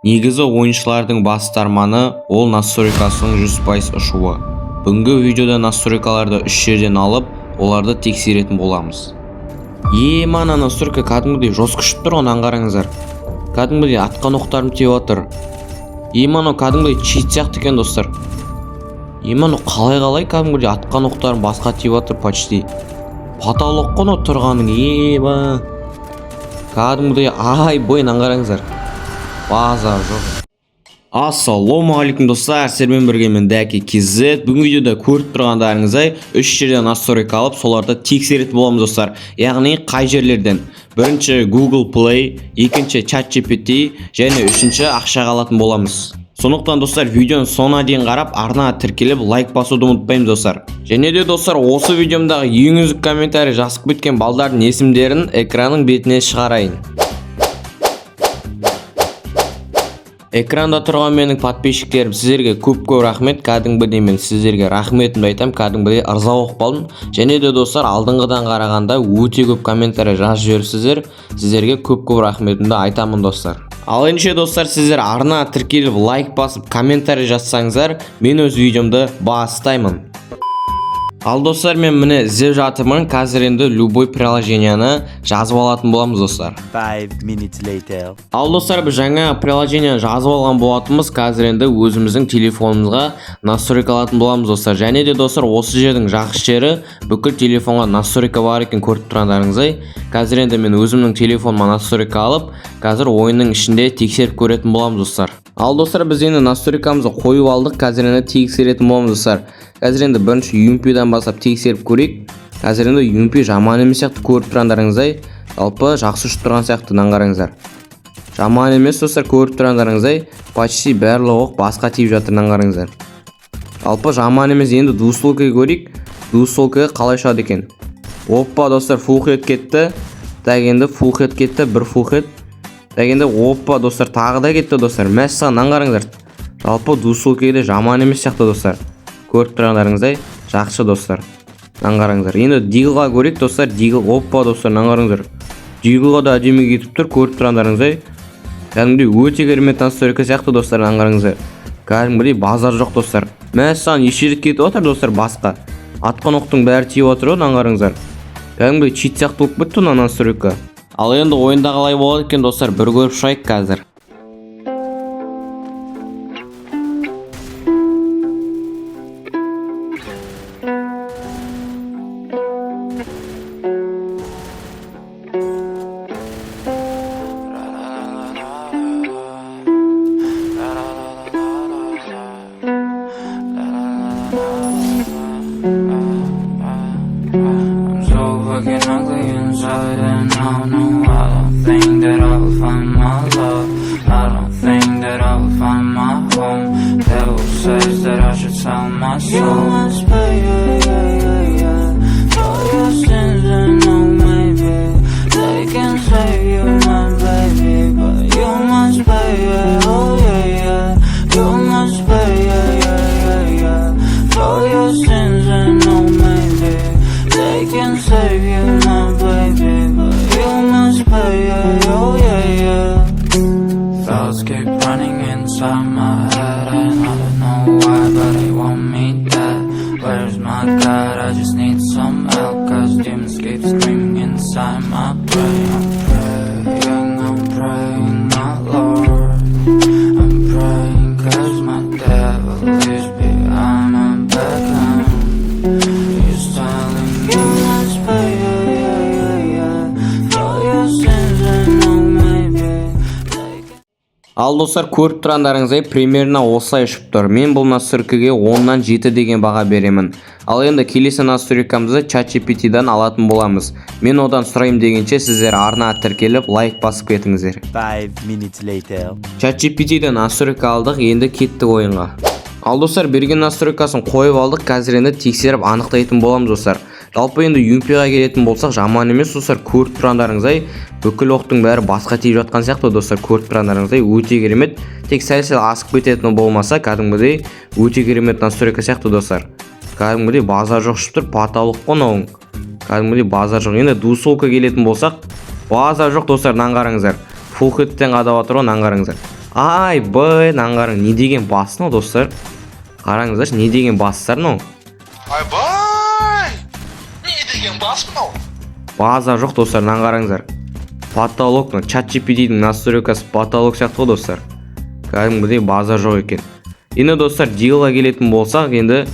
Негізі ойыншылардың басты арманы ол настройкасының 100% ұшуы. Бүгінгі видеода настройкаларды 3 жерден алып, оларды тексеретін боламыз. Мана настройка кәдімгідей жосқышып тұр, оны аңғарыңыздар. Кәдімгідей атқан оқтарым тиіп отыр. Мана кәдімгідей чит сияқты екен достар. Мана қалай кәдімгідей атқан оқтарым басқа тиіп отыр почти. Потолок қоны тұрғаның кәдімгідей бойын аңғарыңыздар. База жоқ. Ассалаумағалейкум достар, сіздермен бірге мен Дәке KZ. Бүгін видеода көріп тұрғандарыңыздай 3 жерден настройка алып, соларды тексеретін боламыз достар. Яғни қай жерлерден? Бірінші Google Play, екінші ChatGPT және үшінші ақшаға алатын боламыз. Сондықтан достар, видеоны соңына дейін қарап, арнаға тіркеліп, лайк басуды ұмытпаймыз достар. Және де достар, осы видеомдағы ең үздік комментарий жазып кеткен балдардың есімдерін экранның бетіне шығарайын. Экранда тұрған менің подписчиктерім, сіздерге көп рахмет. Кәдімгідей мен сіздерге рахметімді айтам, кәдімгідей ырза болып қалдым. Және де достар, алдыңғыдан қарағанда өте көп комментарий жазып жіберіпсіздер. Сіздерге көп рахметімді айтамын достар. Ал ендеше достар, сіздер арнаға тіркеліп, лайк басып, комментарий жазсаңыздар, мен өз видеомды бастаймын. Ал достар, мен міне іздеп жатырмын. Қазір енді любой приложенияны жазып алатын боламыз достар. 5 minutes later. Ал достар, біз жаңа приложенияны жазып алған болатынбыз. Қазір енді өзіміздің телефонымызға настройка алатын боламыз достар. Және де достар, осы жердің жақсы жері бүкіл телефонға настройка бар екен, көріп тұрғандарыңыздай. Қазір енді мен өзімнің телефоныма настройка алып, қазір ойынның ішінде тексеріп көретін боламыз достар. Ал достар, біз енді настройкамызды қойып алдық. Қазір енді тексеретін боламыз достар. Қазір енді бірінші UMP-дан басып тексеріп көрейік. Қазір енді UMP жаман емес сияқты, көріп тұрғандарыңыздай. Жалпы жақсы ұшып тұрған сияқты, аңғарыңыздар. Жаман емес достар, көріп тұрғандарыңыздай. Почти барлығы басқа тиіп жатыр, аңғарыңыздар. Жалпы жаман емес. Енді двустволкаға көрейік. Двустволкаға қалай шығады екен. Оппа достар, full head кетті. Так енді full head кетті, бір full head. Так енді оппа достар, тағы да кетті достар. Мәссаған, аңғарыңыздар. Жалпы двустволкаға жаман емес сияқты достар. Көріп тұрғандарыңыздай жақсы достар. Аңғарыңыздар. Енді диглға көрейік достар. Дигл оппа достар, аңғарыңыздар. Диглға да әдемі кетіп тұр, көріп тұрғандарыңыздай. Кәдімгідей өте керемет настройка сияқты достар, аңғарыңыздар. Кәдімгідей базар жоқ достар. Мәссаған, ешерік кетіп отыр достар басқа. Атқан оқтың бәрі тиіп отыр, аңғарыңыздар. Кәдімгідей чит сияқты болып кетті мына настройка. Ал енді ойында қалай болады екен достар, бір көріп шығайық қазір. Fucking ugly inside and I don't think that I will find my love. I don't think that I will find my home. Devil says that I should sell my soul. You must pay, for your sins and no maybe they can say you're my baby, but you must pay, oh yeah. You must pay, for your sins and no maybe they can save you, my baby, but you must pay, oh yeah. Thoughts keep running inside my head and I don't know why, but they want me dead. Where's my God? I just need some help, cause demons keep screaming inside my brain. I'm praying, my Lord. I'm praying cause my devil is behind my back and he's telling me you must pay, for your sins and no maybe. Ал достар, көріп тұрғандарыңыздай примерно осылай ұшып тұр. Мен бұл настройкаға 10-нан 7 деген баға беремін. Ал енді келесі настройкамызды ChatGPT-дан алатын боламыз. Мен одан сұрайым дегенше сіздер арнаға тіркеліп, лайк басып кетіңіздер. 5 minutes later. ChatGPT-дан настройка алдық, енді кеттік ойынға. Ал достар, берген настройкасын қойып алдық, қазір енді тексеріп анықтайтын боламыз достар. Жалпы енді UMP-ға келетін болсақ жаман емес достар, көріп тұрғандарыңыздай бүкіл оқтың бәрі басқа тиіп жатқан сияқты достар, көріп тұрғандарыңыздай өте керемет. Тек сәл-сәл асып кететін болмаса, кәдімгідей өте керемет настройка сияқты достар. Кәдімгідей базар жоқ шығып тұр, потолок қонауың. Кәдімгідей базар жоқ. Енді двустволка келетін болсақ, базар жоқ достар, аңғарыңыздар. Full head'тен қадап отыр, аңғарыңыздар. Айбай, аңғарың не деген бас мынау достар? Қараңыздаршы, не деген бастар мынау? Айбай! Не деген бас мынау? База жоқ достар, аңғарыңыздар. Потолок, чат GPT-дің настройкасы потолок сияқты ғой достар. Кәдімгідей база жоқ екен. Енді достар, дилға келетін болсақ, енді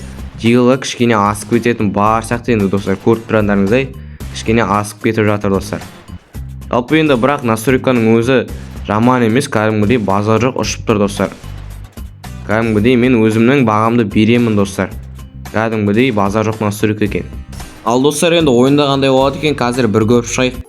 дилға кішкене асып кететін бар сияқты енді достар, көріп тұрғандарыңыздай кішкене асып кетіп жатыр достар. Жалпы енді бірақ настройканың өзі жаман емес, кәдімгідей база жоқ ұшып тұр достар. Кәдімгідей мен өзімнің бағамды беремін достар. Кәдімгідей база жоқ настройка екен. Ал достар, енді ойында қандай болады екен, қазір бір көріп шығайық.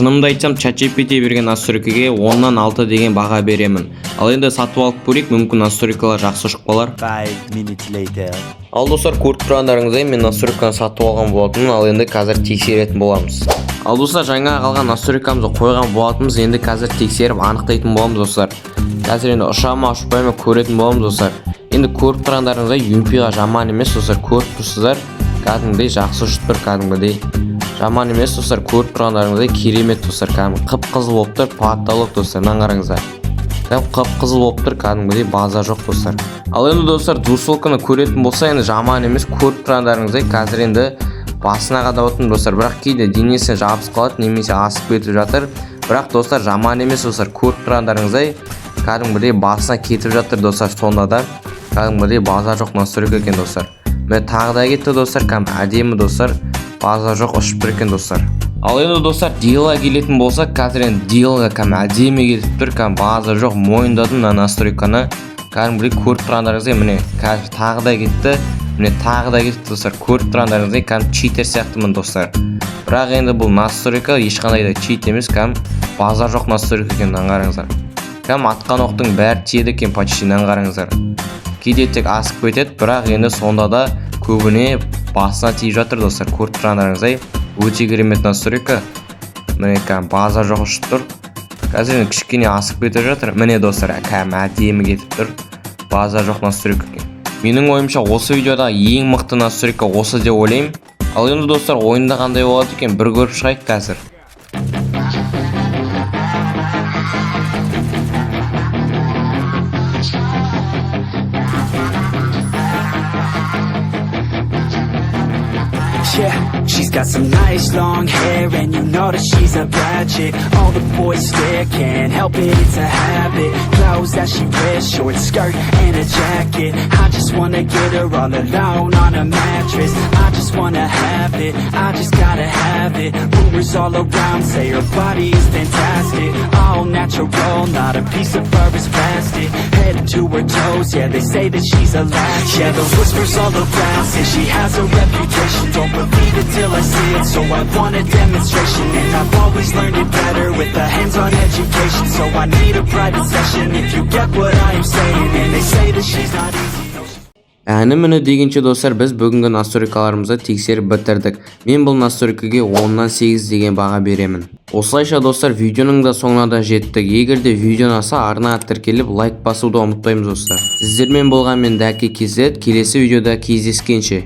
Шынымды айтсам, ChatGPT берген настройкаға 10-нан 6 деген баға беремін. Ал енді сатып алып көрейік, мүмкін настройкалар жақсы шықпалар. 5 minutes later. Ал достар, көріп тұрғандарыңыздай мен настройканы сатып алған болатынмын, ал енді қазір тексеретін боламыз. Ал достар, жаңа қалған настройкамызды қойған болатынбыз, енді қазір тексеріп анықтайтын боламыз достар. Қазір енді ұша ма, ұшпай ма көретін боламыз достар. Енді көріп тұрғандарыңыздай Юмпиға жаман емес достар, көріп тұрсыздар, кәдімгідей жақсы ұшып тұр, кәдімгідей. Жаман емес достар, көріп тұрғандарыңыздай керемет достар, кәдімгі қып-қызыл болып тұр, потолок достар, қараңыздар. Қып-қызыл болып тұр, кәдімгідей база жоқ достар. Ал енді достар, двусолканы көретін болса, енді жаман емес, көріп тұрғандарыңыздай қазір енді басына қадап отырмын достар, бірақ кейде денесіне жабысып қалады, немесе асып кетіп жатыр. Бірақ достар, жаман емес достар, көріп тұрғандарыңыздай кәдімгідей басына кетіп жатыр достар, сонда да кәдімгідей база жоқ настройка екен достар. Міне тағы да кетті достар, кәдімгі әдемі достар. База жоқ ұшып тұр екен достар. Ал енді достар, дилға келетін болса, қазір енді дилға әдемі кетіп тұр, база жоқ, мойындадым настройканы. Кәдімгідей көріп тұрғандарыңыздай, міне қазір тағы да кетті, міне тағы да кетті достар. Көріп тұрғандарыңыздай читер сияқтымын достар. Бірақ енді бұл настройка ешқандай да чит емес, база жоқ настройка екен, қараңыздар. Атқан оқтың бәрі тиеді екен, почти қараңыздар. Кейде тек асып кетеді, бірақ енді сонда да көбіне басына тиіп жатыр достар. Көріп тұрғандарыңыздай өте керемет настройка. Міне база жоқ ұшып тұр. Қазір кішкене асып кетіп жатыр. Міне достар, әдемі кетіп тұр. База жоқ настройка екен. Менің ойымша осы видеода ең мықты настройка осы деп ойлаймын. Ал енді достар, ойында қандай болады екен, бір көріп шығайық қазір. Yeah, she's got some nice long hair, and you know that she's a bad chick. All the boys stare, can't help it, it's a habit. Clothes that she wears, short skirt and a jacket. I just wanna get her all alone on a mattress. I just wanna have it, I just gotta have it. Rumors all around say her body is fantastic. All natural, not a piece of fur is plastic. Head to her toes, yeah, they say that she's a latch. Yeah, the whispers all around say she has a reputation. Don't believe it till I see it, so I want a demonstration. And I've always learned it better with a hands-on education. So I need a private session if you get what I am saying. And they say that she's not easy. Міне дегенше достар, біз бүгінгі настройкаларымызды тексеріп бітірдік. Мен бұл настройкаға 10-нан 8 деген баға беремін. Осылайша достар, видеоның да соңына да жеттік. Егер де видео ұнаса, арнаға тіркеліп лайк басуды ұмытпаймыз достар. Сіздермен болған мен Дәке KZ, келесі видеода кездескенше.